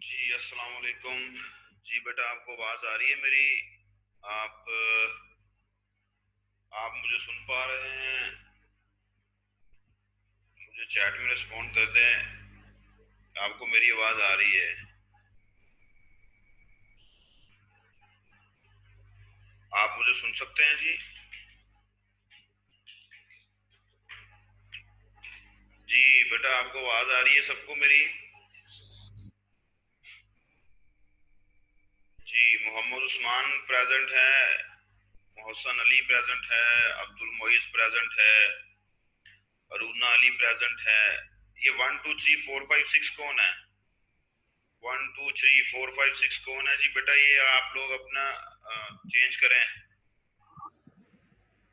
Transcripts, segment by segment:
जी अस्सलाम वालेकुम। जी बेटा, आपको आवाज़ आ रही है मेरी? आप मुझे सुन पा रहे हैं? मुझे चैट में रिस्पॉन्ड कर दें। आपको मेरी आवाज़ आ रही है? आप मुझे सुन सकते हैं जी? जी बेटा, आपको आवाज़ आ रही है सबको मेरी? जी, मोहम्मद उस्मान प्रेजेंट है, मोहसन अली प्रेजेंट है, अब्दुल मोइज प्रेजेंट है, अरुणा अली प्रेजेंट है। ये 1 2 3 4 5 6 कौन है? 1 2 3 4 5 6 कौन है जी बेटा? ये आप लोग अपना चेंज करें।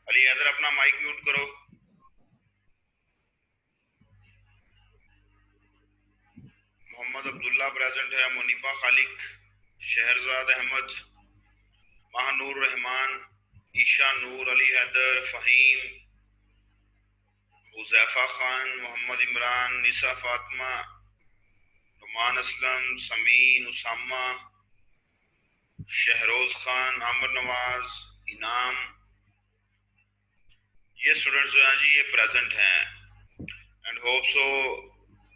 अली हैदर, अपना माइक म्यूट करो। मोहम्मद अब्दुल्ला प्रेजेंट है, मुनीबा खालिक, शहरजाद अहमद, महानूर रहमान, ईशा नूर, अली हैदर, फ़हीम, हुज़ैफा खान, मोहम्मद इमरान, निसा फातिमा, नुमान असलम, समीन, उसामा, शहरोज खान, आमिर नवाज, इनाम। ये स्टूडेंट्स जो हैं जी, ये प्रेजेंट हैं एंड होप सो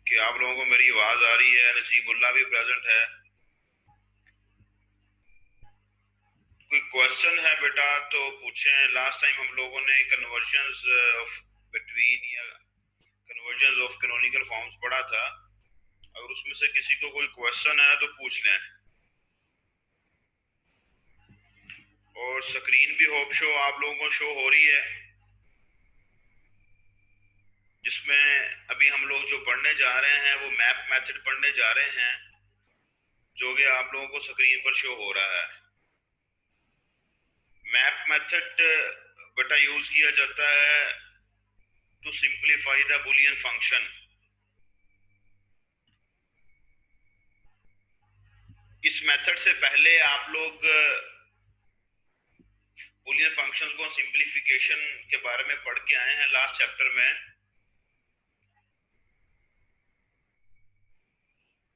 कि आप लोगों को मेरी आवाज़ आ रही है। नजीबुल्ला भी प्रेजेंट है। कोई क्वेश्चन है बेटा तो पूछें। लास्ट टाइम हम लोगों ने कन्वर्जन्स ऑफ बिटवीन या कन्वर्जन्स ऑफ कैनोनिकल फॉर्म्स पढ़ा था। अगर उसमें से किसी को कोई क्वेश्चन है तो पूछ लें। और स्क्रीन भी होप शो आप लोगों को शो हो रही है, जिसमें अभी हम लोग जो पढ़ने जा रहे हैं वो मैप मेथड पढ़ने जा रहे हैं, जो कि आप लोगों को स्क्रीन पर शो हो रहा है। मैप मेथड बेटा यूज किया जाता है to simplify the Boolean function. इस मेथड से पहले आप लोग बुलियन फंक्शंस को सिंप्लीफिकेशन के बारे में पढ़ के आए हैं लास्ट चैप्टर में।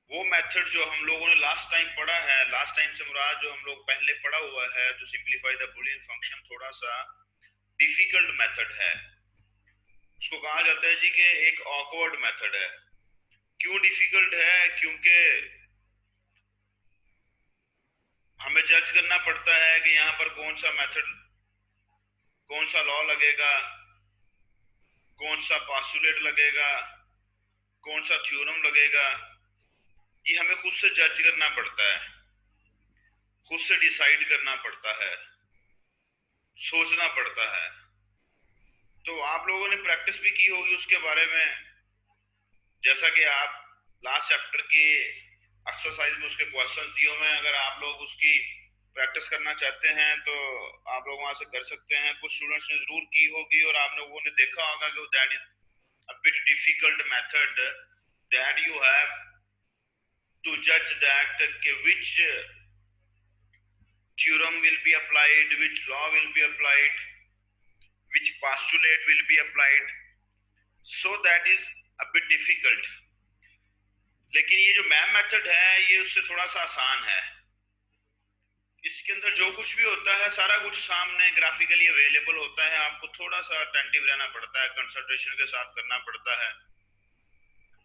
वो मेथड जो हम लोगों ने लास्ट टाइम पढ़ा है, लास्ट टाइम से मुराद जो हम लोग पहले पढ़ा हुआ है to simplify the Boolean function, थोड़ा सा डिफिकल्ट मेथड है। उसको कहा जाता है जी कि एक ऑकवर्ड मेथड है। क्यों डिफिकल्ट है? क्योंकि हमें जज करना पड़ता है कि यहाँ पर कौन सा मेथड, कौन सा लॉ लगेगा, कौन सा पास्टुलेट लगेगा, कौन सा थ्योरम लगेगा। ये हमें खुद से जज करना पड़ता है, खुद से डिसाइड करना पड़ता है, सोचना पड़ता है। तो आप लोगों ने प्रैक्टिस भी की होगी उसके बारे में। जैसा कि आप लास्ट चैप्टर के एक्सरसाइज में उसके क्वेश्चंस दिए हुए हैं, अगर आप लोग उसकी प्रैक्टिस करना चाहते हैं तो आप लोग वहां से कर सकते हैं। कुछ स्टूडेंट्स ने जरूर की होगी और आप लोगों ने देखा होगा कि that is a bit difficult method that you have to जज that which theorem will be applied, which law will be applied, which postulate will be applied. So that is a bit difficult. लेकिन ये जो map method है ये उससे थोड़ा सा आसान है। इसके अंदर जो कुछ भी होता है सारा कुछ सामने ग्राफिकली अवेलेबल होता है। आपको थोड़ा सा अटेंटिव रहना पड़ता है, कंसंट्रेशन के साथ करना पड़ता है,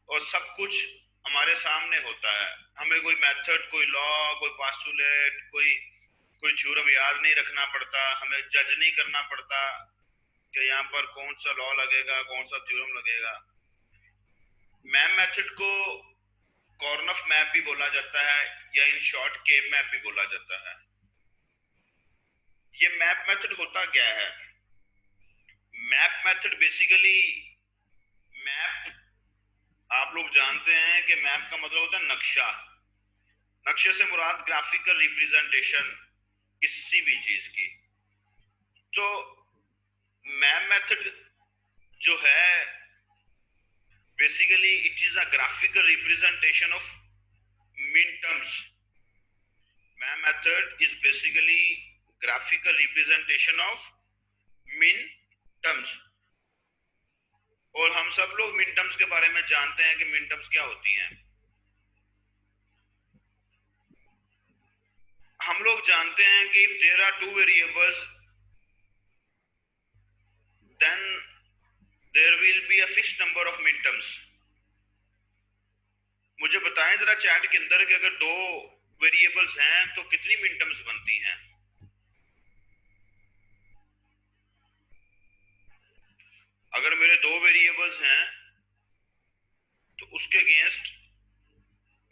और सब कुछ हमारे सामने होता है। हमें कोई मेथड, कोई लॉ, कोई पास्टुलेट, कोई कोई थ्योरम याद नहीं रखना पड़ता। हमें जज नहीं करना पड़ता कि यहाँ पर कौन सा लॉ लगेगा, कौन सा थ्योरम लगेगा। मैप मेथड को कॉर्नफ मैप भी बोला जाता है या इन शॉर्ट के मैप भी बोला जाता है। ये मैप मेथड होता क्या है? मैप मेथड बेसिकली, मैप आप लोग जानते हैं कि मैप का मतलब होता है नक्शा। नक्शे से मुराद ग्राफिकल रिप्रेजेंटेशन किसी भी चीज की। तो मैप मेथड जो है basically it is a graphical representation of मिन terms. Map method is basically graphical representation of मिन टर्म्स। और हम सब लोग मिन टर्म्स के बारे में जानते हैं कि मिन टर्म्स क्या होती हैं। हम लोग जानते हैं कि if there are two variables then there will be a fixed number of मिन टर्म्स। मुझे बताएं जरा चैट के अंदर कि अगर दो वेरिएबल्स हैं तो कितनी मिन टर्म्स बनती हैं। अगर मेरे दो वेरिएबल्स हैं तो उसके अगेंस्ट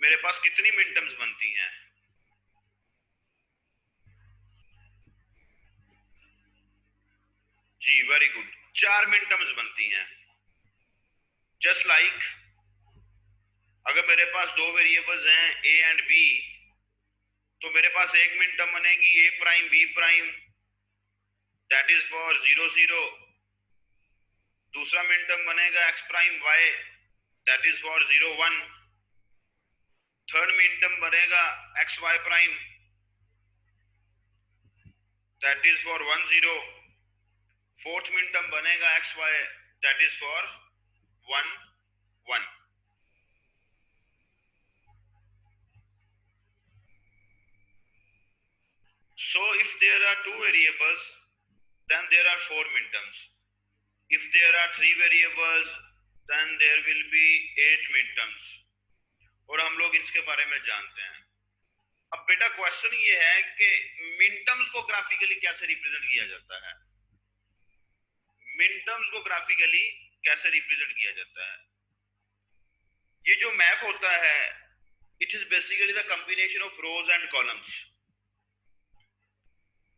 मेरे पास कितनी मिन टर्म्स बनती हैं। जी वेरी गुड, 4 मिन टर्म्स बनती हैं। जस्ट लाइक अगर मेरे पास दो वेरिएबल्स हैं ए एंड बी तो मेरे पास एक मिन टर्म बनेगी A prime B prime, that is for 0 0। दूसरा मिन टर्म बनेगा X prime Y, that is for 0 1। Third min term बनेगा X Y prime, that is for 1 0। Fourth min term बनेगा X Y, that is for 1 1। So if there are two variables, then there are 4 midterms. If there are 3 variables, then there will be 8 midterms. और हम लोग इसके बारे में जानते हैं। अब बेटा क्वेश्चन ये है कि मिनटर्म्स को ग्राफिकली कैसे रिप्रेजेंट किया जाता है। मिनटर्म्स को ग्राफिकली कैसे रिप्रेजेंट किया जाता है। ये जो मैप होता है it is basically the combination of rose and columns.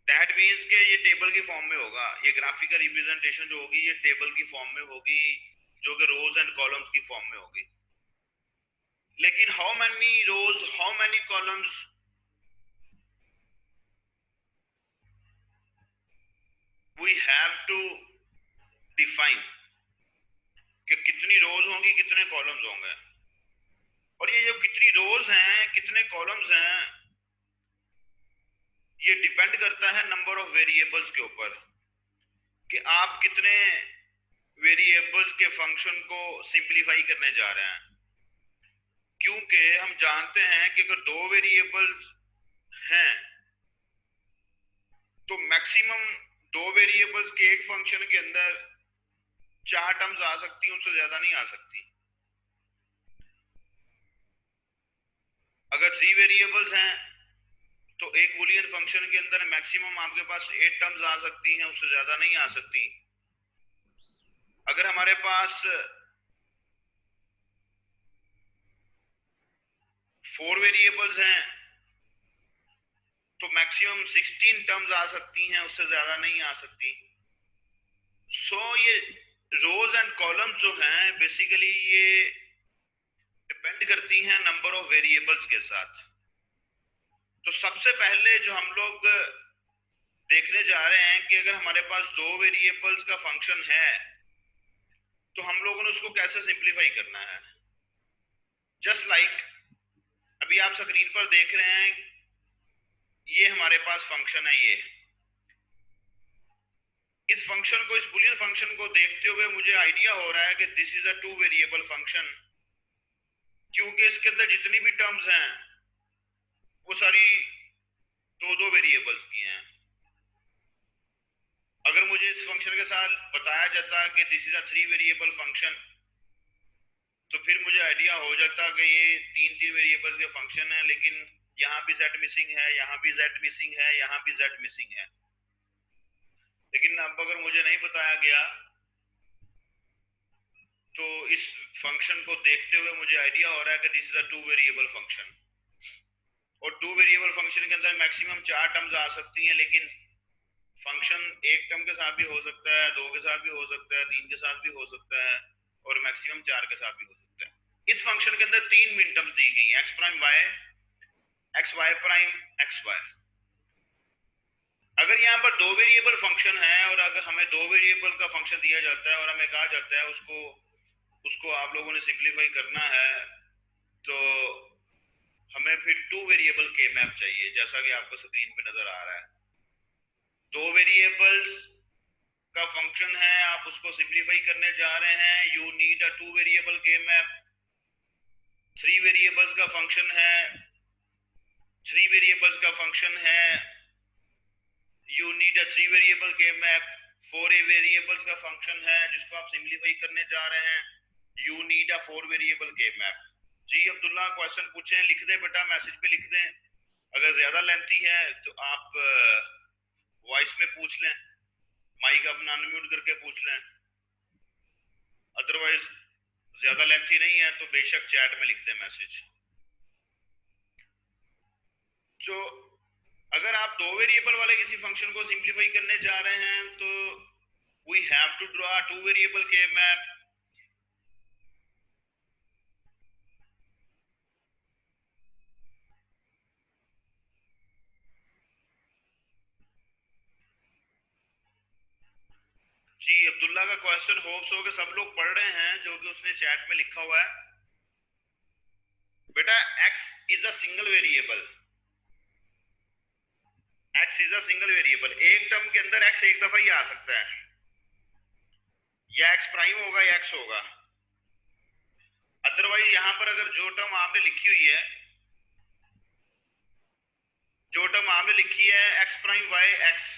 That means के ये टेबल की फॉर्म में होगा, ये ग्राफिकल रिप्रेजेंटेशन जो होगी ये टेबल की फॉर्म में होगी जो कि रोज एंड कॉलम्स की फॉर्म में होगी। लेकिन how many rows how many columns, we have to define कि कितनी रोज होंगी कितने कॉलम्स होंगे। और ये जो कितनी रोज हैं कितने कॉलम्स हैं ये डिपेंड करता है नंबर ऑफ वेरिएबल्स के ऊपर कि आप कितने वेरिएबल्स के फंक्शन को सिंपलीफाई करने जा रहे हैं। क्योंकि हम जानते हैं कि अगर दो वेरिएबल्स हैं तो मैक्सिमम दो वेरिएबल्स के एक फंक्शन के अंदर 4 टर्म्स आ सकती हैं, उससे ज्यादा नहीं आ सकती। अगर 3 वेरिएबल्स हैं तो एक बूलियन फंक्शन के अंदर मैक्सिमम आपके पास 8 टर्म्स आ सकती हैं, उससे ज्यादा नहीं आ सकती। अगर हमारे पास 4 वेरिएबल्स हैं तो मैक्सिमम 16 टर्म्स आ सकती हैं, उससे ज्यादा नहीं आ सकती। सो ये रोज एंड कॉलम्स जो हैं बेसिकली ये डिपेंड करती हैं नंबर ऑफ वेरिएबल्स के साथ। तो सबसे पहले जो हम लोग देखने जा रहे हैं कि अगर हमारे पास दो वेरिएबल्स का फंक्शन है तो हम लोगों ने उसको कैसे सिंपलीफाई करना है। जस्ट लाइक अभी आप स्क्रीन पर देख रहे हैं ये हमारे पास फंक्शन है। ये इस फंक्शन को इस बुलियन फंक्शन को देखते हुए मुझे आइडिया हो रहा है कि this is a two variable function, क्योंकि इसके अंदर जितनी भी टर्म्स हैं वो सारी दो दो वेरिएबल्स की हैं। अगर मुझे इस फंक्शन के साथ बताया जाता कि this is a 3 variable function तो फिर मुझे आइडिया हो जाता कि ये 3 वेरिएबल्स के फंक्शन है, लेकिन यहाँ भी z मिसिंग है, यहाँ भी z मिसिंग है, यहाँ भी z मिसिंग है। लेकिन अब अगर मुझे नहीं बताया गया तो इस फंक्शन को देखते हुए मुझे आइडिया हो रहा है कि this is a 2 variable function. और 2 वेरिएबल फंक्शन के अंदर मैक्सिमम 4 टर्म्स आ सकती हैं, लेकिन फंक्शन एक टर्म के साथ भी हो सकता है, 2 के साथ भी हो सकता है, 3 के साथ भी हो सकता है और मैक्सिमम 4 के साथ भी हो सकता है। इस फंक्शन के अंदर 3 मिन टर्म्स दी गई हैं, x prime y, x Y prime, x y. अगर यहाँ पर दो वेरिएबल फंक्शन है और अगर हमें दो वेरिएबल का फंक्शन दिया जाता है और हमें कहा जाता है उसको आप लोगों ने सिंपलीफाई करना है तो हमें फिर 2 वेरिएबल के मैप चाहिए, जैसा कि आपको स्क्रीन पे नजर आ रहा है। दो वेरिएबल्स का फंक्शन है, आप उसको सिंपलीफाई करने जा रहे हैं, you need a 2 variable K map. 3 variables का फंक्शन है, 3 वेरिएबल्स का फंक्शन है, you need a 3 variable K map. 4 variables का फंक्शन है जिसको आप सिंप्लीफाई करने जा रहे हैं, you need a 4 variable K map. जी अब्दुल्ला क्वेश्चन पूछे, लिख दें बेटा, मैसेज पे लिख दें। अगर ज्यादा लेंथी है तो आप वॉइस में पूछ लें, माइक अपना अनम्यूट करके पूछ लें। अदरवाइज ज्यादा लेंथी नहीं है तो बेशक चैट में लिख दें मैसेज। जो अगर आप 2 वेरिएबल वाले किसी फंक्शन को सिंप्लीफाई करने जा रहे हैं तो we have to draw 2 variable K map. जी अब्दुल्ला का क्वेश्चन होप्स हो कि सब लोग पढ़ रहे हैं जो कि उसने चैट में लिखा हुआ है। बेटा x is a single variable, x is a single variable. एक टर्म के अंदर x एक दफा ही आ सकता है, या x प्राइम होगा या x होगा। अदरवाइज यहां पर अगर जो टर्म आपने लिखी हुई है, जो टर्म आपने लिखी है x प्राइम y x,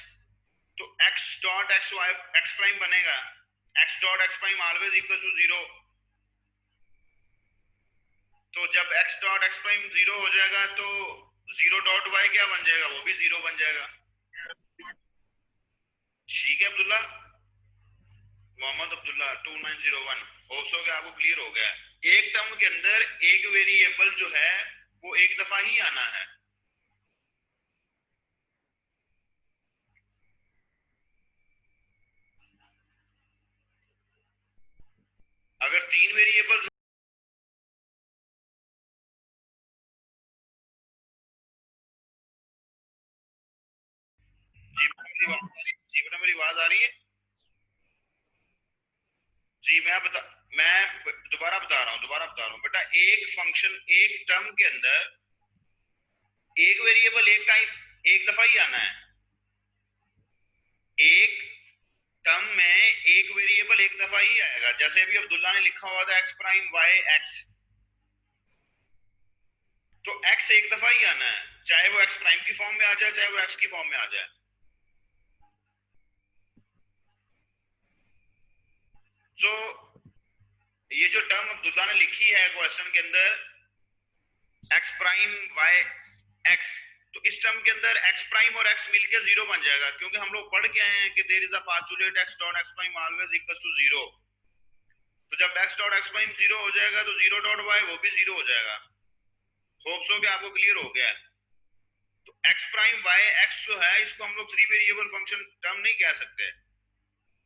तो x dot x y x prime बनेगा, x dot x prime always equal to 0। तो जब x डॉट x प्राइम 0 हो जाएगा तो 0 डॉट y क्या बन जाएगा, वो भी 0 बन जाएगा। ठीक है अब्दुल्ला, मोहम्मद अब्दुल्ला 2901, होप सो कि आपको क्लियर हो गया। एक टर्म के अंदर एक वेरिएबल जो है वो एक दफा ही आना है। अगर 3 वेरिएबल, जी बेटा मेरी आवाज आ रही है? जी मैं दोबारा बता रहा हूँ बेटा, एक फंक्शन एक टर्म के अंदर एक वेरिएबल एक टाइम एक दफा ही आना है। एक टर्म में एक वेरिएबल एक दफा ही आएगा। जैसे अभी अब्दुल्ला ने लिखा हुआ था x प्राइम y x, तो x एक दफा ही आना है, चाहे वो x प्राइम की फॉर्म में आ जाए चाहे वो x की फॉर्म में आ जाए। तो ये जो टर्म अब्दुल्ला ने लिखी है क्वेश्चन के अंदर x प्राइम y x, तो इस टर्म के अंदर x प्राइम और x मिलके 0 बन जाएगा, क्योंकि हम लोग पढ़ के आए हैं कि there is a postulate x dot x prime always equals to 0। तो जब x डॉट x प्राइम 0 हो जाएगा तो 0 डॉट y वो भी 0 हो जाएगा। होप सो कि आपको क्लियर हो गया है। तो x प्राइम y x जो है इसको हम लोग 3 वेरिएबल फंक्शन टर्म नहीं कह सकते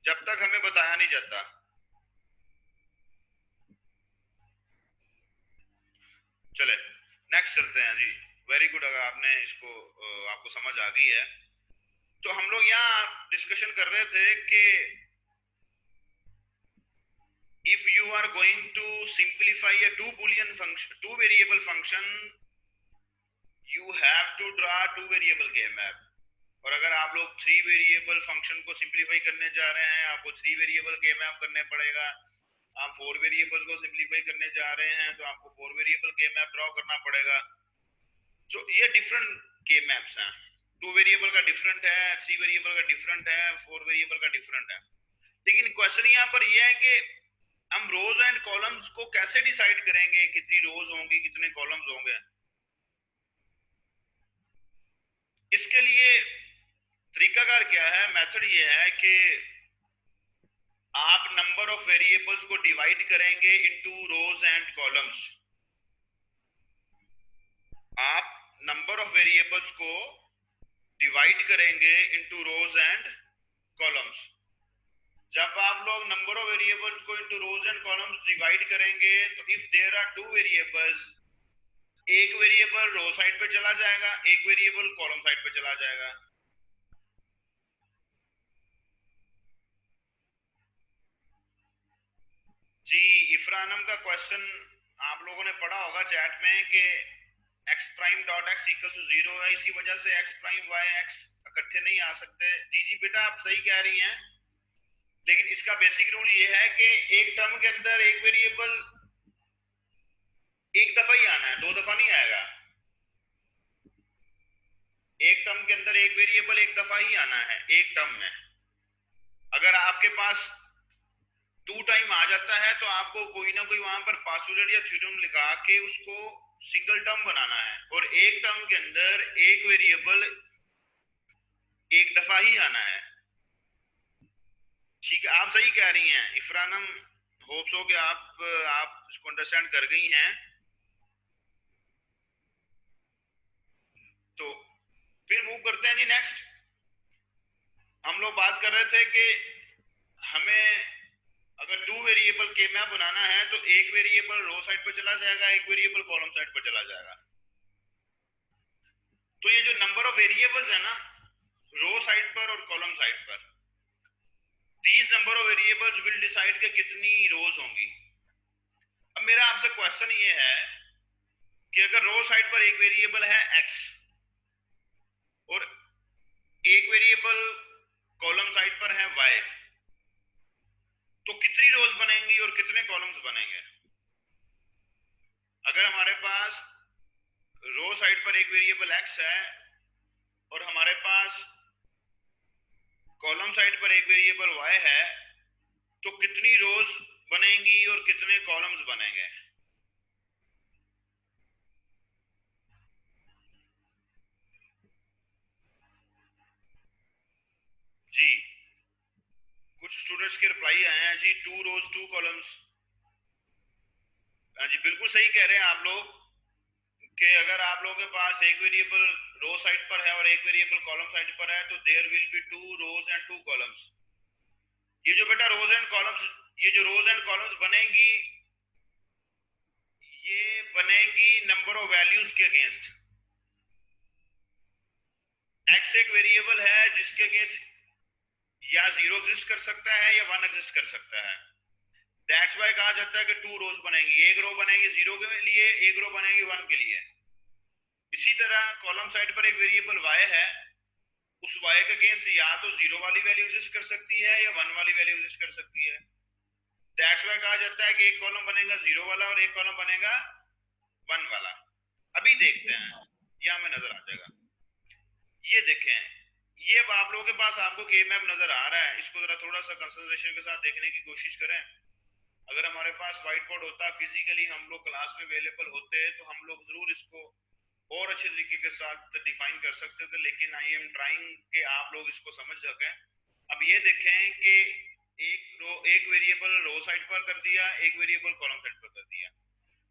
जब तक हमें बताया नहीं जाता। चले नेक्स्ट चलते हैं जी। वेरी गुड, अगर आपने इसको आपको समझ आ गई है। तो हम लोग यहाँ डिस्कशन कर रहे थे कि if you are going to simplify a two variable function, you have to draw two variable के मैप। और अगर आप लोग 3 वेरिएबल फंक्शन को सिंप्लीफाई करने जा रहे हैं, आपको 3 वेरिएबल के मैप करने पड़ेगा। आप 4 वेरिएबल्स को सिंप्लीफाई करने जा रहे हैं तो आपको 4 वेरिएबल के मैप ड्रॉ करना पड़ेगा। तो ये डिफरेंट के मैप्स हैं। 2 वेरिएबल का डिफरेंट है, 3 वेरिएबल का डिफरेंट है, 4 वेरिएबल का डिफरेंट है। लेकिन क्वेश्चन यहाँ पर यह है कि हम रोज एंड कॉलम्स को कैसे डिसाइड करेंगे, कितनी रोज होंगी कितने कॉलम्स होंगे। इसके लिए तरीकाकार क्या है, मेथड ये है कि आप नंबर ऑफ वेरिएबल्स को डिवाइड करेंगे इनटू रोज एंड कॉलम्स। आप नंबर ऑफ वेरिएबल्स को डिवाइड करेंगे इनटू रोज एंड कॉलम्स। जब आप लोग नंबर ऑफ वेरिएबल्स को into rows and columns divide करेंगे तो इफ देयर आर 2 वेरिएबल्स, एक वेरिएबल रो साइड पे चला जाएगा, एक वेरिएबल कॉलम साइड पे चला जाएगा। जी इफरानम का क्वेश्चन आप लोगों ने पढ़ा होगा चैट में कि x prime dot x equal to 0 है, इसी वजह से x प्राइम y x इकट्ठे नहीं आ सकते। जी जी बेटा आप सही कह रही हैं, लेकिन इसका बेसिक रूल ये है कि एक टर्म के अंदर एक वेरिएबल एक दफा ही आना है, दो दफा नहीं आएगा। एक टर्म के अंदर एक वेरिएबल एक दफा ही आना है एक टर्म में। अगर आपके पास 2 टाइम आ जाता है तो आपको कोई ना कोई वहां पर पास्टुलेट या थ्योरम लगा के उसको सिंगल टर्म बनाना है, और एक टर्म के अंदर एक वेरिएबल एक दफा ही आना है। ठीक है, आप सही कह रही हैं इफरानम, होप्स हो कि आप इसको अंडरस्टैंड कर गई हैं। तो फिर मूव करते हैं जी नेक्स्ट। हम लोग बात कर रहे थे कि हमें अगर 2 वेरिएबल के मैप बनाना है तो एक वेरिएबल रो साइड पर चला जाएगा, एक वेरिएबल कॉलम साइड पर चला जाएगा। तो ये जो नंबर ऑफ वेरिएबल्स है ना रो साइड पर और कॉलम साइड पर, these number of variables will decide कि कितनी रोज होंगी। अब मेरा आपसे क्वेश्चन ये है कि अगर रो साइड पर एक वेरिएबल है x और एक वेरिएबल कॉलम साइड पर है y, तो कितनी रोज बनेंगी और कितने कॉलम्स बनेंगे? अगर हमारे पास रो साइड पर एक वेरिएबल x है और हमारे पास कॉलम साइड पर एक वेरिएबल y है, तो कितनी रोज बनेंगी और कितने कॉलम्स बनेंगे? जी कुछ स्टूडेंट्स के रिप्लाई आए हैं जी 2 रोज 2 कॉलम्स। हाँ जी बिल्कुल सही कह रहे हैं आप लोग कि अगर आप लोगों के पास एक वेरिएबल रो साइड पर है और एक वेरिएबल कॉलम साइड पर है तो there will be 2 rows and 2 columns. ये जो बेटा रोज एंड कॉलम्स, ये जो रोज एंड कॉलम्स बनेंगी ये बनेंगी नंबर ऑफ वैल्यूज के अगेंस्ट। x एक वेरिएबल है जिसके अगेंस्ट या 0 एग्जिस्ट कर सकता है या 1 एग्जिस्ट कर सकता है। दैट्स व्हाई कहा जाता है कि 2 रोज बनेंगी, एक रो बनेगी 0 के लिए, एक रो बनेगी 1 के लिए। इसी तरह कॉलम साइड पर एक वेरिएबल y है, उस y के अगेंस्ट या तो 0 वाली वैल्यू एग्जिस्ट कर सकती है या 1 वाली वैल्यू एग्जिस्ट कर सकती है। दैट्स व्हाई कहा जाता है कि एक कॉलम बनेगा 0 वाला और एक कॉलम बनेगा 1 वाला। अभी देखते हैं, ये हमें नजर आ जाएगा। ये देखें, ये अब आप लोगों के पास आपको के मैप नजर आ रहा है, इसको जरा थोड़ा सा कंसंट्रेशन के साथ देखने की कोशिश करें। अगर हमारे पास व्हाइट बोर्ड होता, फिजिकली हम लोग क्लास में अवेलेबल होते तो हम लोग जरूर इसको और अच्छे तरीके के साथ डिफाइन कर सकते थे, लेकिन आई एम ट्राइंग कि आप लोग इसको समझ सकें। अब ये देखें कि एक वेरिएबल रो साइड पर कर दिया, एक वेरिएबल कॉलम साइड पर कर दिया,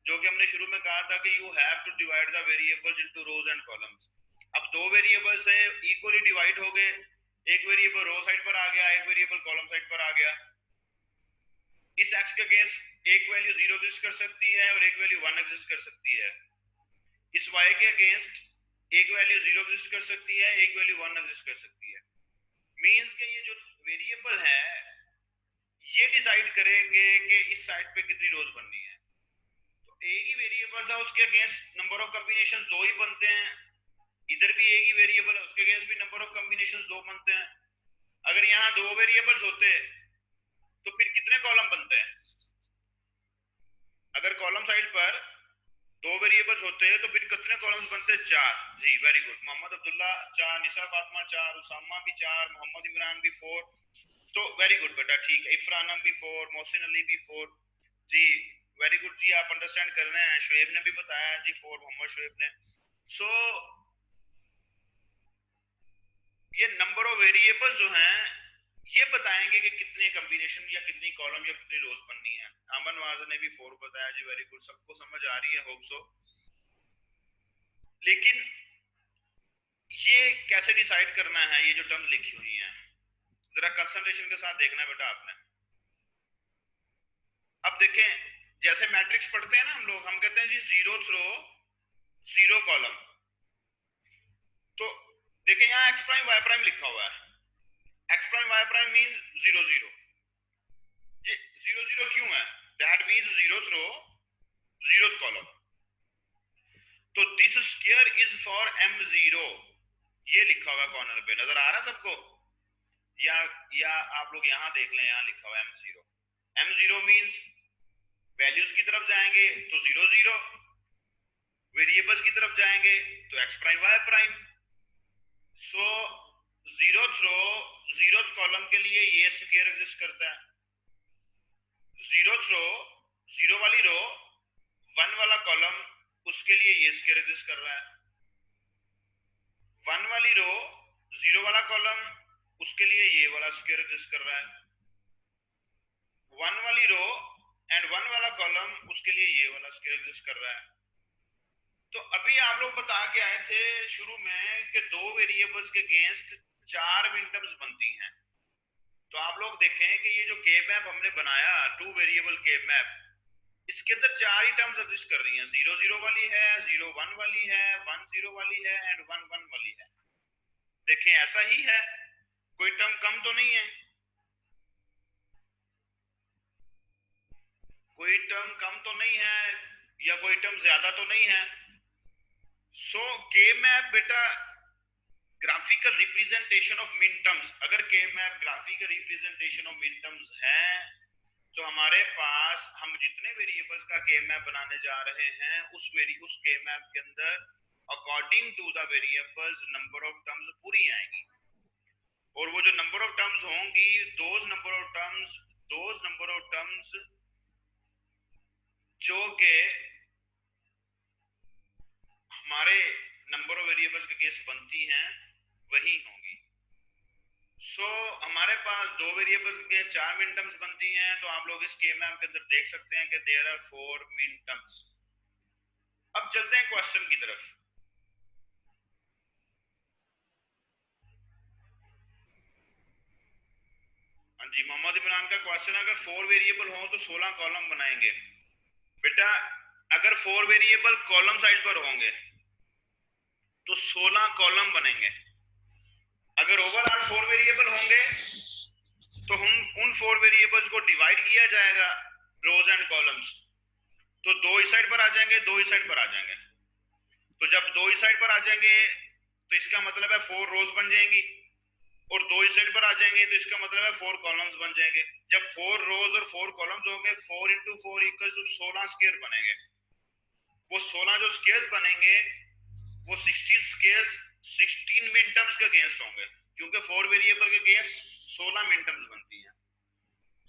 जो कि हमने शुरू में कहा था कि you have to divide the variables into rows and columns. अब 2 वेरिएबल्स है इक्वली डिवाइड हो गए, एक वेरिएबल रो साइड पर आ गया, एक वेरिएबल कॉलम साइड पर आ गया। इस x के अगेंस्ट एक वैल्यू 0 एग्जिस्ट कर सकती है और एक वैल्यू 1 एग्जिस्ट कर सकती है। इस y के अगेंस्ट एक वैल्यू 0 एग्जिस्ट कर सकती है, एक वैल्यू 1 एग्जिस्ट कर सकती है। मींस कि ये जो वेरिएबल है ये डिसाइड करेंगे कि इस साइड पे कितनी रोज बननी है। तो एक ही वेरिएबल था, उसके अगेंस्ट नंबर ऑफ कॉम्बिनेशन 2 ही बनते हैं। इधर भी एक ही वेरिएबल है, उसके अगेंस्ट भी नंबर ऑफ कॉम्बिनेशंस 2 बनते हैं। अगर यहाँ 2 वेरिएबल्स होते तो फिर कितने कॉलम बनते हैं? अगर कॉलम साइड पर 2 वेरिएबल्स होते तो फिर कितने कॉलम्स बनते? 4। जी वेरी गुड, मोहम्मद अब्दुल्ला 4, निसा फातिमा 4, उसामा भी 4, मोहम्मद इमरान भी 4। तो वेरी गुड बेटा, ठीक है। इफरानम भी 4, मोहसिन अली भी 4। जी वेरी गुड जी, आप अंडरस्टैंड कर रहे हैं। शुएब ने भी बताया जी 4, मोहम्मद शुएब ने। सो ये नंबर ऑफ वेरिएबल जो हैं ये बताएंगे कि कितने कॉम्बिनेशन या कितनी कॉलम या कितनी रोज बननी है। अमन वाज ने भी 4 बताया जी, वेरी गुड, सबको समझ आ रही है, होप सो। लेकिन ये कैसे डिसाइड करना है, ये जो टर्म लिखी हुई है जरा कंसंट्रेशन के साथ देखना है बेटा आपने। अब देखें, जैसे मैट्रिक्स पढ़ते हैं ना हम लोग, हम कहते हैं जी 0th रो 0 कॉलम। तो देखें यहाँ x प्राइम y प्राइम लिखा हुआ है, x prime y prime means 0 0। ये 0 0 क्यों है? That means 0th row 0th column. तो this square is for m0, ये लिखा हुआ कॉर्नर पे, नजर आ रहा है सबको? या आप लोग यहाँ देख लें, यहाँ लिखा हुआ m0। m0 मींस वैल्यूज की तरफ जाएंगे तो 0 0, वेरिएबल्स की तरफ जाएंगे तो x प्राइम y प्राइम। सो जीरोथ कॉलम के लिए ये स्क्वायर एग्जिस्ट करता है, जीरो वाली रो, वन वाला कॉलम, उसके लिए ये स्क्वायर एग्जिस्ट कर रहा है, वन वाली रो, जीरो वाला कॉलम, उसके लिए ये वाला स्क्वायर एग्जिस्ट कर रहा है, वन वाली रो एंड वन वाला कॉलम, उसके लिए ये वाला स्क्वायर एग्जिस्ट कर रहा है। तो अभी आप लोग बता के आए थे शुरू में कि दो वेरिएबल्स के अगेंस्ट चार मिनटर्म्स बनती हैं। तो आप लोग देखें कि ये जो के मैप हमने बनाया, टू वेरिएबल के मैप, इसके अंदर चार ही टर्म्स एग्जिस्ट कर रही हैं, 0 0 वाली है, 0 1 वाली है, 1 0 वाली है एंड 1 1 वाली है। देखें ऐसा ही है, कोई टर्म कम तो नहीं है, कोई टर्म कम तो नहीं है या कोई टर्म ज्यादा तो नहीं है। सो के मैप बेटा ग्राफिकल रिप्रेजेंटेशन ऑफ मिन टर्म्स, अगर के मैप ग्राफिकल रिप्रेजेंटेशन ऑफ मिन टर्म्स है तो हमारे पास हम जितने वेरिएबल्स का के मैप बनाने जा रहे हैं उस के मैप के अंदर according to the variables number of terms पूरी आएंगी, और वो जो नंबर ऑफ टर्म्स होंगी, दोज नंबर ऑफ टर्म्स जो के हमारे नंबर ऑफ वेरिएबल्स के केस बनती हैं वही होंगी। सो हमारे पास दो वेरिएबल्स के चार मिन टर्म्स बनती हैं, तो आप लोग इस के मैप के अंदर देख सकते हैं कि देयर आर 4 मिन टर्म्स। अब चलते हैं क्वेश्चन की तरफ। हाँ जी, मोहम्मद इमरान का क्वेश्चन है, अगर 4 वेरिएबल हो तो 16 कॉलम बनाएंगे। बेटा अगर 4 वेरिएबल कॉलम साइड पर होंगे तो 16 कॉलम बनेंगे। अगर ओवरऑल 4 वेरिएबल होंगे तो हम उन 4 वेरिएबल्स को डिवाइड किया जाएगा रोज एंड कॉलम्स, तो दो इस साइड पर आ जाएंगे, दो इस साइड पर आ जाएंगे। तो जब दो इस साइड पर आ जाएंगे तो इसका मतलब है 4 रोज बन जाएंगी, और दो इस साइड पर आ जाएंगे तो इसका मतलब है 4 कॉलम्स बन जाएंगे। जब 4 रोज और 4 कॉलम्स होंगे, 4 इंटू 4 इक्वल टू 16 स्क्वायर बनेंगे। वो 16 जो स्क्वायर बनेंगे वो 16 स्क्वायर्स 16 मिन टर्म्स के अगेंस्ट होंगे, क्योंकि 4 वेरिएबल के अगेंस्ट 16 मिन टर्म्स बनती हैं।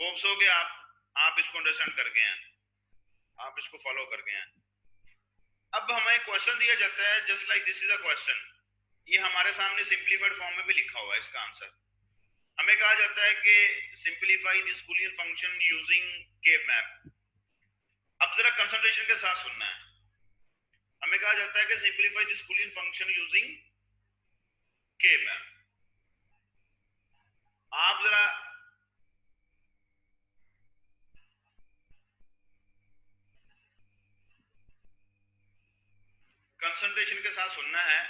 होप्स हो कि आप इसको अंडरस्टैंड कर गए हैं, आप इसको फॉलो कर गए हैं। अब हमें क्वेश्चन दिया जाता है just like this is a question, ये हमारे सामने सिंपलीफाइड फॉर्म में भी लिखा हुआ है इसका आंसर। हमें कहा जाता है कि simplify this Boolean function using K map. अब जरा कंसंट्रेशन के साथ सुनना है, हमें कहा जाता है कि simplify this Boolean function using K map. आप जरा कंसंट्रेशन के साथ सुनना है,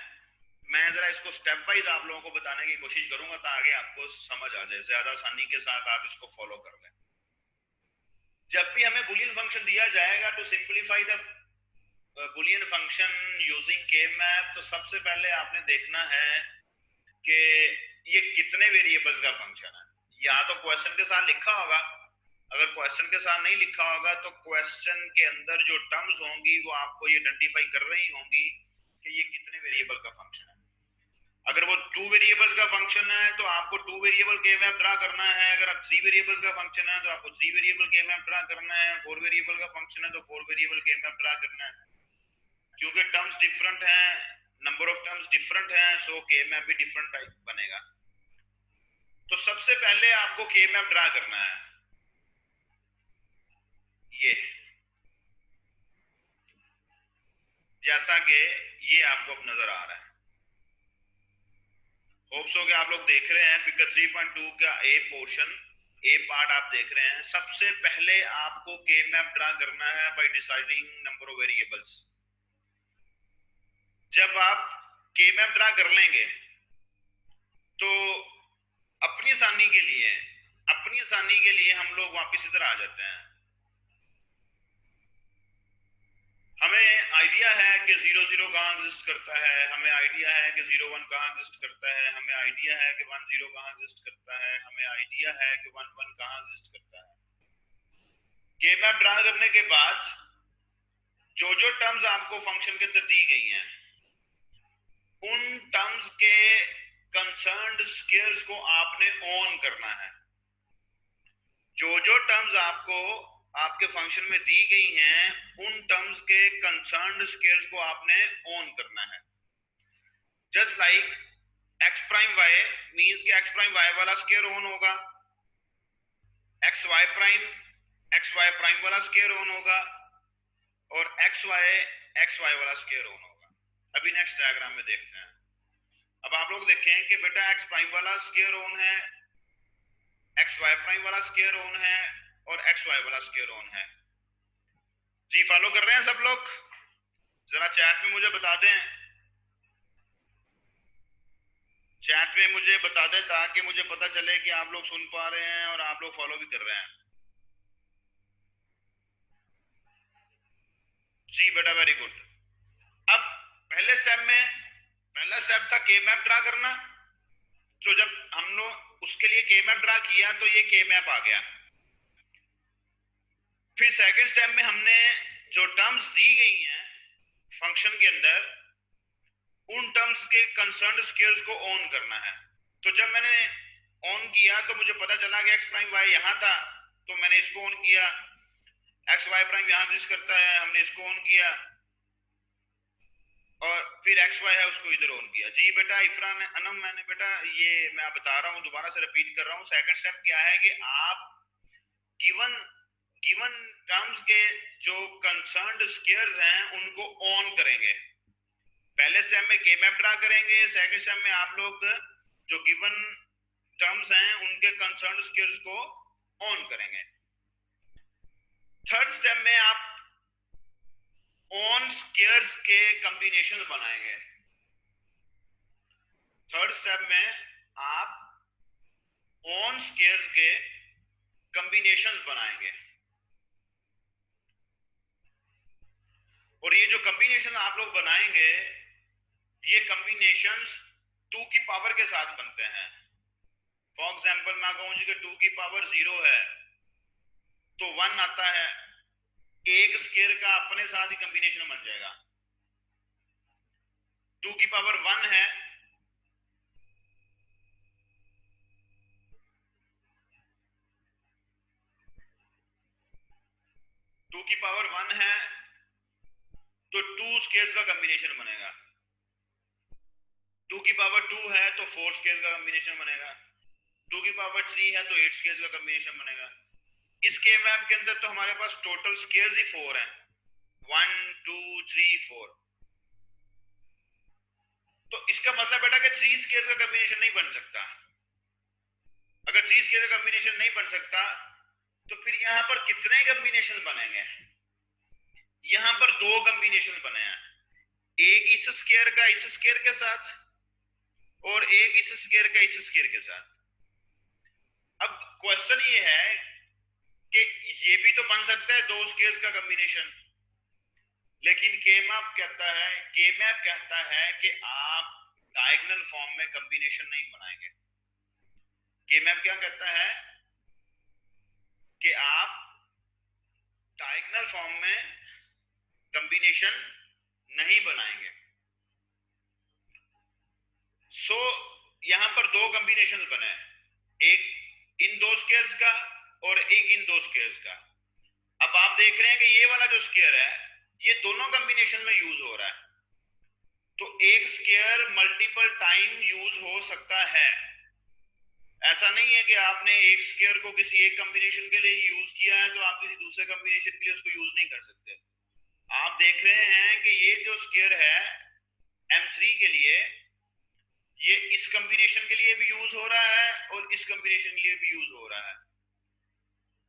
मैं जरा इसको स्टेप वाइज आप लोगों को बताने की कोशिश करूंगा ताकि आपको समझ आ जाए, ज्यादा आसानी के साथ आप इसको फॉलो कर लें। जब भी हमें बूलियन फंक्शन दिया जाएगा to simplify the Boolean function using K map, तो सबसे पहले आपने देखना है कि ये कितने वेरिएबल्स का फंक्शन है। या तो क्वेश्चन के साथ लिखा होगा, अगर क्वेश्चन के साथ नहीं लिखा होगा तो क्वेश्चन के अंदर जो टर्म्स होंगी वो आपको ये आइडेंटिफाई कर रही होंगी कि ये कितने वेरिएबल का फंक्शन है। अगर वो 2 वेरिएबल्स का फंक्शन है तो आपको 2 वेरिएबल के मैप ड्रा करना है। अगर आप 3 वेरिएबल्स का फंक्शन है तो आपको 3 वेरिएबल के मैप ड्रा करना है। 4 वेरिएबल का फंक्शन है तो 4 वेरिएबल के मैप ड्रा करना है। क्योंकि टर्म्स डिफरेंट हैं, नंबर ऑफ टर्म्स डिफरेंट हैं, सो के मैप भी डिफरेंट टाइप बनेगा। तो सबसे पहले आपको के मैप ड्रा करना है, ये जैसा कि ये आपको अब नजर आ रहा है। होप्स हो कि आप लोग देख रहे हैं फिगर 3.2 का ए पोर्शन, ए पार्ट आप देख रहे हैं। सबसे पहले आपको के मैप ड्रा करना है by deciding number of variables. जब आप के मैप ड्रा कर लेंगे तो अपनी आसानी के लिए हम लोग वापस इधर आ जाते हैं। हमें आइडिया है कि 0 0 कहाँ एग्जिस्ट करता है, हमें आइडिया है कि 0 1 कहाँ एग्जिस्ट करता है, हमें आइडिया है कि 1 0 कहाँ एग्जिस्ट करता है, हमें आइडिया है कि 1 1 कहाँ एग्जिस्ट करता है। के मैप ड्रा करने के बाद जो जो टर्म्स आपको फंक्शन के अंदर दी गई हैं उन टर्म्स के कंसर्न्ड स्केयर्स को आपने ऑन करना है। जो टर्म्स आपको आपके फंक्शन में दी गई हैं उन टर्म्स के कंसर्न्ड स्केयर्स को आपने ऑन करना है। Just like x prime y means कि एक्स प्राइम वाई वाला स्केयर ऑन होगा, एक्स वाई प्राइम वाला स्केयर ऑन होगा और एक्स वाई वाला स्केयर ऑन होगा। अभी नेक्स्ट डायग्राम में देखते हैं। अब आप लोग देखें कि बेटा एक्स प्राइम वाला स्केयर ऑन है, एक्स वाई प्राइम वाला स्केयर ऑन है और एक्स वाई वाला स्केयर ऑन है। जी फॉलो कर रहे हैं सब लोग? जरा चैट में मुझे बता दें, चैट में मुझे बता दें ताकि मुझे पता चले कि आप लोग सुन पा रहे हैं और आप लोग फॉलो भी कर रहे हैं। जी बेटा वेरी गुड। अब पहले स्टेप था के मैप ड्रा करना। तो जब हम लोग उसके लिए के मैप ड्रा किया तो ये के मैप आ गया। फिर सेकंड स्टेप में हमने जो टर्म्स दी गई हैं फंक्शन के अंदर उन टर्म्स के कंसर्न्ड स्केयर्स को ऑन करना है। तो जब मैंने ऑन किया तो मुझे पता चला कि एक्स प्राइम वाई यहां था तो मैंने इसको ऑन किया, एक्स वाई प्राइम यहां एग्जिस्ट करता है हमने इसको ऑन किया और फिर एक्स वाई है उसको इधर ऑन किया। जी बेटा इफरान अनम मैंने बेटा ये मैं बता रहा हूँ, दोबारा से रिपीट कर रहा हूँ। सेकंड स्टेप क्या है कि आप गिवन टर्म्स के जो कंसर्न्ड स्केयर्स हैं उनको ऑन करेंगे। पहले स्टेप में के मैप ड्रा करेंगे, सेकंड स्टेप में आप लोग जो गिवन टर्म्स हैं उनके कंसर्न्ड स्केयर्स को ऑन करेंगे। थर्ड स्टेप में आप ऑन स्केयर्स के कॉम्बिनेशन बनाएंगे। थर्ड स्टेप में आप ऑन स्केयर्स के कॉम्बिनेशन बनाएंगे और ये जो कॉम्बिनेशन आप लोग बनाएंगे ये कॉम्बिनेशंस 2 की पावर के साथ बनते हैं। फॉर एग्जांपल मैं कहूं जी कि 2 की पावर 0 है तो 1 आता है, एक स्केयर का अपने साथ ही कॉम्बिनेशन बन जाएगा। 2 की पावर 1 है, टू की पावर 1 है तो 2 स्केयर्स का कॉम्बिनेशन बनेगा। 2 की पावर 2 है तो 4 स्केयर्स का कॉम्बिनेशन बनेगा। 2 की पावर 3 है तो 8 स्केयर्स का कॉम्बिनेशन बनेगा। इस के मैप के अंदर तो हमारे पास टोटल स्केयर्स ही 4 हैं, 1 2 3 4। तो इसका मतलब बेटा कि 3 स्केयर्स का कॉम्बिनेशन नहीं बन सकता। अगर 3 स्केयर्स का कॉम्बिनेशन नहीं बन सकता तो फिर यहां पर कितने कॉम्बिनेशन बनेंगे? यहां पर 2 कॉम्बिनेशन बने हैं, एक इस स्केयर का इस स्केयर के साथ और एक इस स्केयर का इस स्केयर के साथ। अब क्वेश्चन ये है कि ये भी तो बन सकता है 2 स्केयर्स का कॉम्बिनेशन, लेकिन के मैप कहता है कि आप डायगोनल फॉर्म में कॉम्बिनेशन नहीं बनाएंगे। के मैप क्या कहता है कि आप डायगोनल फॉर्म में कॉम्बिनेशन नहीं बनाएंगे। सो यहां पर 2 कॉम्बिनेशन बने हैं, एक इन 2 स्केयर्स का और एक इन 2 स्केयर्स का। अब आप देख रहे हैं कि ये वाला जो स्केयर है ये दोनों कॉम्बिनेशन में यूज हो रहा है, तो एक स्केयर मल्टीपल टाइम यूज हो सकता है। ऐसा नहीं है कि आपने एक स्केयर को किसी एक कॉम्बिनेशन के लिए यूज किया है तो आप किसी दूसरे कॉम्बिनेशन के लिए उसको यूज नहीं कर सकते। आप देख रहे हैं कि ये जो स्केयर है M3 के लिए ये इस कॉम्बिनेशन के लिए भी यूज हो रहा है और इस कॉम्बिनेशन के लिए भी यूज हो रहा है।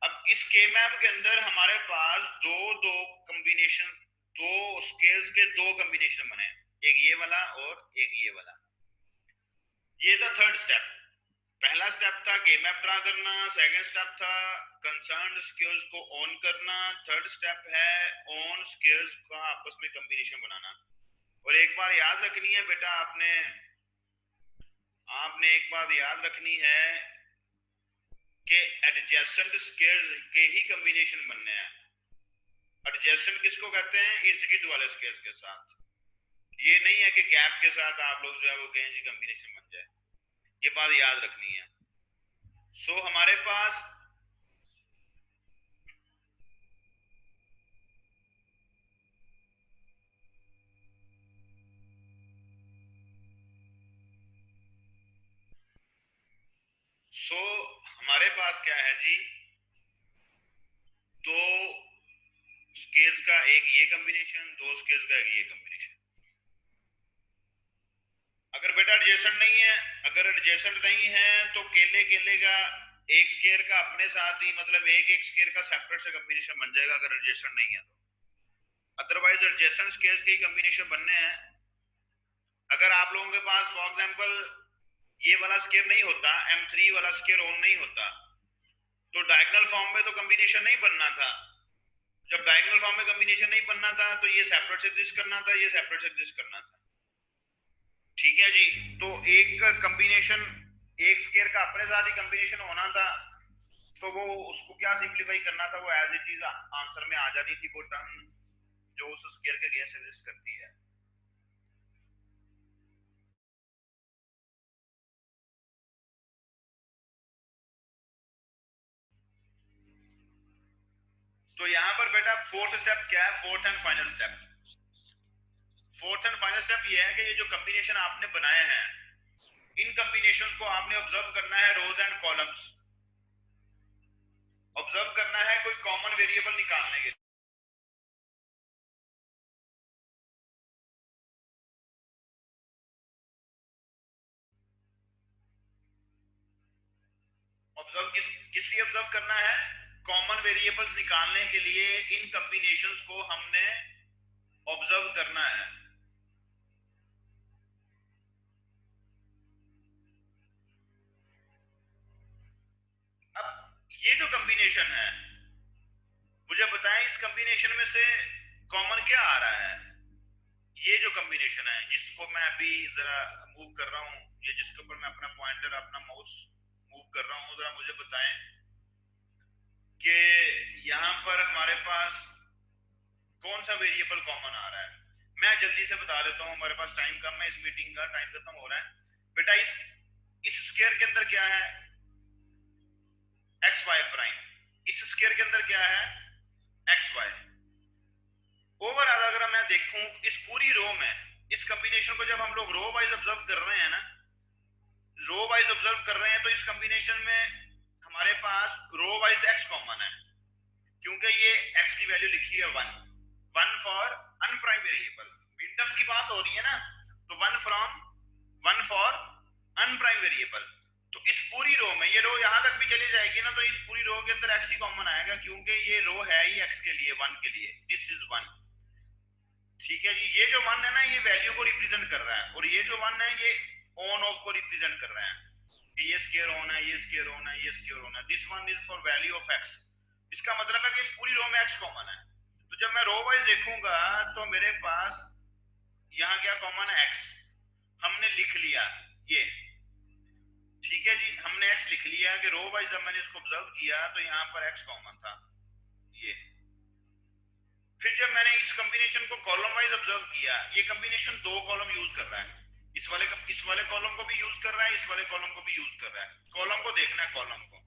अब इस के मैप के अंदर हमारे पास दो कॉम्बिनेशन, 2 स्केयर्स के 2 कॉम्बिनेशन बने, एक ये वाला और एक ये वाला। ये था थर्ड स्टेप। पहला स्टेप था के मैप ड्रा करना, सेकंड स्टेप था कंसर्न्ड स्केयर्स को ऑन करना, थर्ड स्टेप है ऑन स्केयर्स का आपस में कॉम्बिनेशन बनाना। और एक बार याद रखनी है बेटा आपने एक बात याद रखनी है कि एडजेसेंट स्केयर्स के ही कॉम्बिनेशन बनने हैं। एडजेसेंट किसको कहते हैं? इर्द गिर्द वाले स्केयर्स के साथ। ये नहीं है कि गैप के साथ आप लोग जो है वो कहें जी कॉम्बिनेशन बन जाए। ये बात याद रखनी है। सो हमारे पास हमारे पास क्या है जी, दो स्केल्स का एक ये कॉम्बिनेशन, दो स्केल्स का एक ये कॉम्बिनेशन। अगर बेटा एडजेसेंट नहीं है, अगर एडजेसेंट नहीं है तो केले केले का एक स्केयर का अपने साथ ही मतलब एक एक स्केयर का सेपरेट से कॉम्बिनेशन बन जाएगा अगर एडजेसेंट नहीं है तो। अदरवाइज एडजेसेंट स्केयर्स के कॉम्बिनेशन बनने हैं। अगर आप लोगों के पास फॉर एग्जांपल ये वाला स्केयर नहीं होता, M3 वाला स्केयर ऑन नहीं होता, तो डायगोनल फॉर्म में तो कॉम्बिनेशन नहीं बनना था। जब डायगोनल फॉर्म में कॉम्बिनेशन नहीं बनना था तो ये सेपरेट एग्जिस्ट करना था, ये सेपरेट एग्जिस्ट करना था। ठीक है जी। तो एक कॉम्बिनेशन, एक स्केयर का अपने साथ ही कॉम्बिनेशन होना था, तो वो उसको क्या सिंपलीफाई करना था, वो एज इट इज आंसर में आ जानी थी वो टर्म जो उस स्केयर के अगेंस्ट एग्जिस्ट करती है। तो यहां पर बेटा फोर्थ स्टेप क्या है, fourth and final step. Fourth and final step ये है कि ये जो कॉम्बिनेशन आपने बनाए हैं, इन कॉम्बिनेशंस को आपने ऑब्जर्व करना है, रोज एंड कॉलम्स ऑब्जर्व करना है, कोई कॉमन वेरिएबल निकालने के लिए। ऑब्जर्व किस लिए ऑब्जर्व करना है, कॉमन वेरिएबल्स निकालने के लिए इन कॉम्बिनेशंस को हमने ऑब्जर्व करना है। अब ये जो कॉम्बिनेशन है, मुझे बताएं इस कॉम्बिनेशन में से कॉमन क्या आ रहा है। ये जो कॉम्बिनेशन है जिसको मैं अभी जरा मूव कर रहा हूं, ये जिसके ऊपर मैं अपना पॉइंटर अपना माउस मूव कर रहा हूं, जरा मुझे बताएं कि यहां पर हमारे पास कौन सा वेरिएबल कॉमन आ रहा है। मैं जल्दी से बता देता हूं, हमारे पास टाइम कम है, इस मीटिंग का टाइम खत्म हो रहा है। बेटा इस स्क्वायर के अंदर क्या है, एक्स वाई प्राइम। इस स्क्वायर के अंदर क्या है, एक्स वाई। ओवरऑल अगर मैं देखूं इस पूरी रो में, इस कॉम्बिनेशन को जब हम लोग रो वाइज ऑब्जर्व कर रहे हैं ना, रो वाइज ऑब्जर्व कर रहे हैं, तो इस कॉम्बिनेशन में हमारे पास रो वाइज एक्स कॉमन है, क्योंकि ये एक्स की वैल्यू लिखी है 1, 1 फॉर अनप्राइम वेरिएबल। मिनटर्म्स की बात हो रही है ना, तो 1 फ्रॉम 1 फॉर अनप्राइम वेरिएबल। तो इस पूरी रो में, ये रो यहां तक भी चली जाएगी ना, तो इस पूरी रो के अंदर एक्स ही कॉमन आएगा, क्योंकि ये रो है ही एक्स के लिए, 1 के लिए, दिस इज 1। ठीक है जी। ये जो 1 है ना, ये वैल्यू को रिप्रेजेंट कर रहा है, और ये जो 1 है ये ऑन ऑफ को रिप्रेजेंट कर रहा है कि ये स्क्वायर ऑन है, ये स्क्वायर ऑन है, ये स्क्वायर ऑन है। This 1 is for value of x. इसका मतलब है कि इस पूरी रो में एक्स कॉमन है। तो जब मैं रो वाइज देखूंगा तो मेरे पास यहाँ क्या कॉमन है, एक्स। हमने लिख लिया ये, ठीक है जी, हमने एक्स लिख लिया कि रो वाइज जब मैंने इसको ऑब्जर्व किया तो यहाँ पर एक्स कॉमन था ये। फिर जब मैंने इस कॉम्बिनेशन को कॉलम वाइज ऑब्जर्व किया, ये कॉम्बिनेशन दो कॉलम यूज कर रहा है, इस वाले कॉलम को भी यूज कर रहा है, इस वाले कॉलम को भी यूज कर रहा है। कॉलम को देखना है, कॉलम को।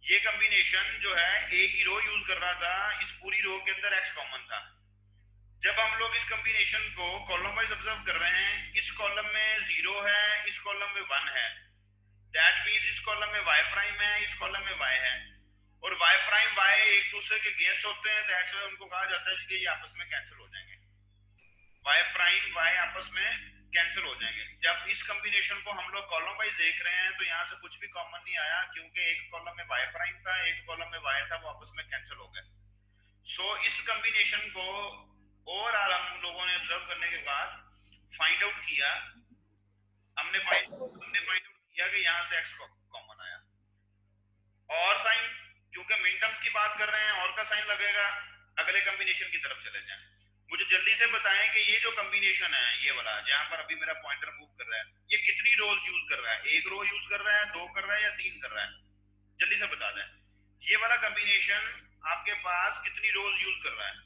ये कॉम्बिनेशन जो है एक ही रो यूज कर रहा था, इस पूरी रो के अंदर एक्स कॉमन था। जब हम लोग इस कॉम्बिनेशन को कॉलम वाइज ऑब्जर्व कर रहे हैं, इस कॉलम में 0 है, इस कॉलम में 1 है, दैट मींस इस कॉलम में y प्राइम है, इस कॉलम में y है, और y प्राइम y एक दूसरे के अगेंस्ट होते हैं, दैट्स व्हाई उनको कहा जाता है कि ये आपस में कैंसिल हो जाएंगे। y प्राइम y आपस में कैंसिल हो जाएंगे। जब इस कॉम्बिनेशन को हम लोग कॉलम वाइज देख रहे हैं तो यहाँ से कुछ भी कॉमन नहीं आया, क्योंकि एक कॉलम में y प्राइम था, एक कॉलम में y था, वो आपस में कैंसिल हो गए। सो इस कॉम्बिनेशन को ओवरऑल हम लोगों ने ऑब्जर्व करने के बाद फाइंड आउट किया, हमने फाइंड आउट किया कि यहाँ से x कॉमन आया। और साइन, क्योंकि मिनटर्म्स की बात कर रहे हैं, और का साइन लगेगा। अगले कॉम्बिनेशन की तरफ चले जाएं। मुझे जल्दी से बताएं कि ये जो कॉम्बिनेशन है, ये वाला जहां पर अभी मेरा पॉइंटर मूव कर रहा है, ये कितनी रोज यूज कर रहा है, एक रो यूज कर रहा है, दो कर रहा है, या तीन कर रहा है, जल्दी से बता दें। ये वाला कॉम्बिनेशन आपके पास कितनी रोज यूज कर रहा है।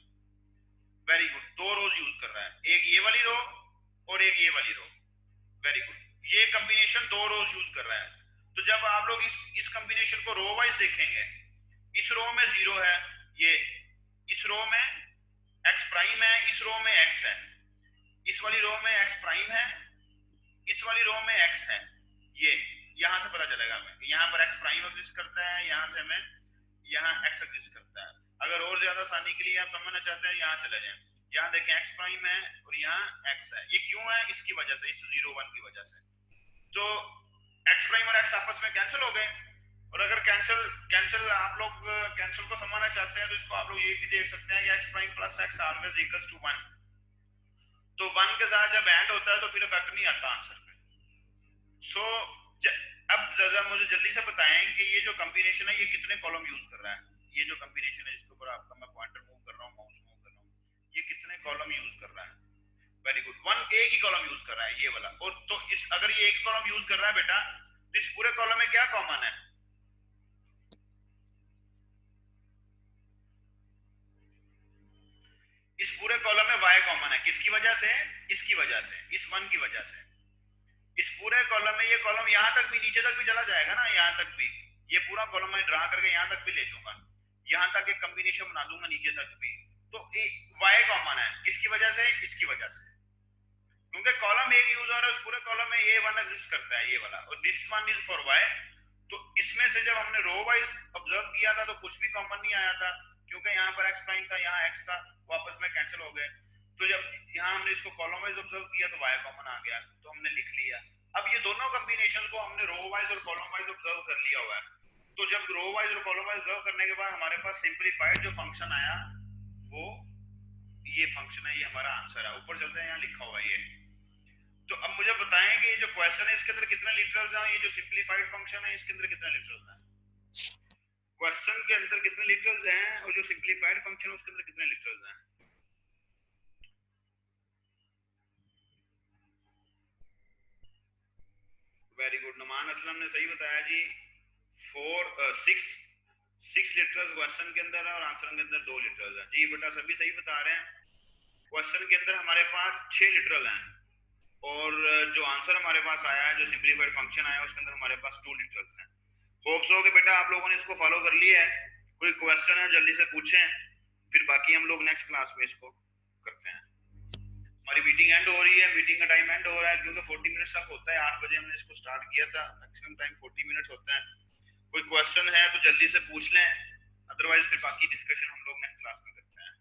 वेरी गुड, दो रोज यूज कर रहा है, एक ये वाली रो और एक ये वाली रो। वेरी गुड, ये कॉम्बिनेशन दो रोज यूज कर रहा है। तो जब आप लोग इस कॉम्बिनेशन को रो वाइज देखेंगे, इस रो में 0 है, ये इस रो में x प्राइम है, इस रो में x है, इस वाली रो में x प्राइम है, इस वाली रो में x है। ये यहां से पता चलेगा हमें यहाँ पर x प्राइम एग्जिस्ट करता है, यहां से हमें यहाँ x एग्जिस्ट करता है। अगर और ज्यादा आसानी के लिए आप समझना चाहते हैं यहाँ चले जाएं, यहाँ देखें x प्राइम है और यहाँ x है। ये क्यों है? इसकी वजह से, इस 0 1 की वजह से। तो x प्राइम और x आपस में कैंसिल हो गए। और अगर कैंसिल कैंसिल आप लोग कैंसिल को समझना चाहते हैं तो इसको आप लोग ये भी देख सकते हैं कि x prime plus x always equals to 1। तो 1 के साथ जब एंड होता है तो फिर इफेक्ट नहीं आता आंसर पे। सो अब जरा मुझे जल्दी से बताएं कि ये जो कॉम्बिनेशन है ये कितने कॉलम यूज कर रहा है। ये जो कॉम्बिनेशन है जिसके ऊपर आपका मैं पॉइंटर मूव कर रहा हूँ, माउस मूव कर रहा हूँ, ये कितने कॉलम यूज कर रहा है? वेरी गुड, वन एक ही कॉलम यूज कर रहा है, ये वाला। और तो इस अगर ये एक कॉलम यूज कर रहा है बेटा, तो इस पूरे कॉलम में क्या कॉमन है? इस पूरे कॉलम में y कॉमन है। किसकी वजह से? इसकी वजह से, इस 1 की वजह से। इस पूरे कॉलम में ये कॉलम यहां तक भी, नीचे तक भी चला जाएगा ना, यहां तक भी। ये पूरा कॉलम मैं ड्रा करके यहां तक भी ले जाऊंगा, यहां तक एक कॉम्बिनेशन बना दूंगा नीचे तक भी। तो y कॉमन है। किसकी वजह से? इसकी वजह से। क्योंकि कॉलम एक यूज हो रहा है, उस पूरे कॉलम में ये वन एग्जिस्ट करता है, ये वाला। और this one is for y। तो इसमें से जब हमने रो वाइज ऑब्जर्व किया था तो कुछ भी कॉमन नहीं आया था, क्योंकि यहाँ पर x प्राइम था, यहाँ x था, वो आपस में कैंसिल हो गए। तो जब यहाँ हमने इसको कॉलम वाइज ऑब्जर्व किया तो y कॉमन आ गया, तो हमने लिख लिया। अब ये दोनों कॉम्बिनेशन को हमने रो वाइज और कॉलम वाइज ऑब्जर्व कर लिया हुआ है। तो जब रो वाइज और कॉलम वाइज ऑब्जर्व करने के बाद हमारे पास सिंपलीफाइड जो फंक्शन आया वो ये फंक्शन है, ये हमारा आंसर है। ऊपर चलते हैं, यहाँ लिखा हुआ है ये। तो अब मुझे बताएं कि ये जो क्वेश्चन है इसके अंदर कितने लिटरल्स हैं, ये जो सिंपलीफाइड फंक्शन है इसके अंदर कितने लिटरल्स हैं? क्वेश्चन के अंदर कितने लिटरल्स हैं और जो सिंपलीफाइड फंक्शन है उसके अंदर कितने लिटरल्स हैं? वेरी गुड, नुमान असलम ने सही बताया जी। 6 लिटरल्स क्वेश्चन के अंदर है और आंसर के अंदर 2 लिटरल्स हैं। जी बेटा सभी सही बता रहे हैं। क्वेश्चन के अंदर हमारे पास 6 लिटरल हैं और जो आंसर हमारे पास आया है, जो सिंपलीफाइड फंक्शन आया है, उसके अंदर हमारे पास 2 लिटरल्स हैं। होप्स हो कि बेटा आप लोगों ने इसको फॉलो कर लिया है। कोई क्वेश्चन है जल्दी से पूछें, फिर बाकी हम लोग नेक्स्ट क्लास में इसको करते हैं। हमारी मीटिंग एंड हो रही है, मीटिंग का टाइम एंड हो रहा है, क्योंकि 40 मिनट्स तक होता है। 8 बजे हमने इसको स्टार्ट किया था, मैक्सिमम टाइम 40 मिनट्स होता है। कोई क्वेश्चन है तो जल्दी से पूछ लें, अदरवाइज फिर बाकी डिस्कशन हम लोग नेक्स्ट क्लास में करते हैं।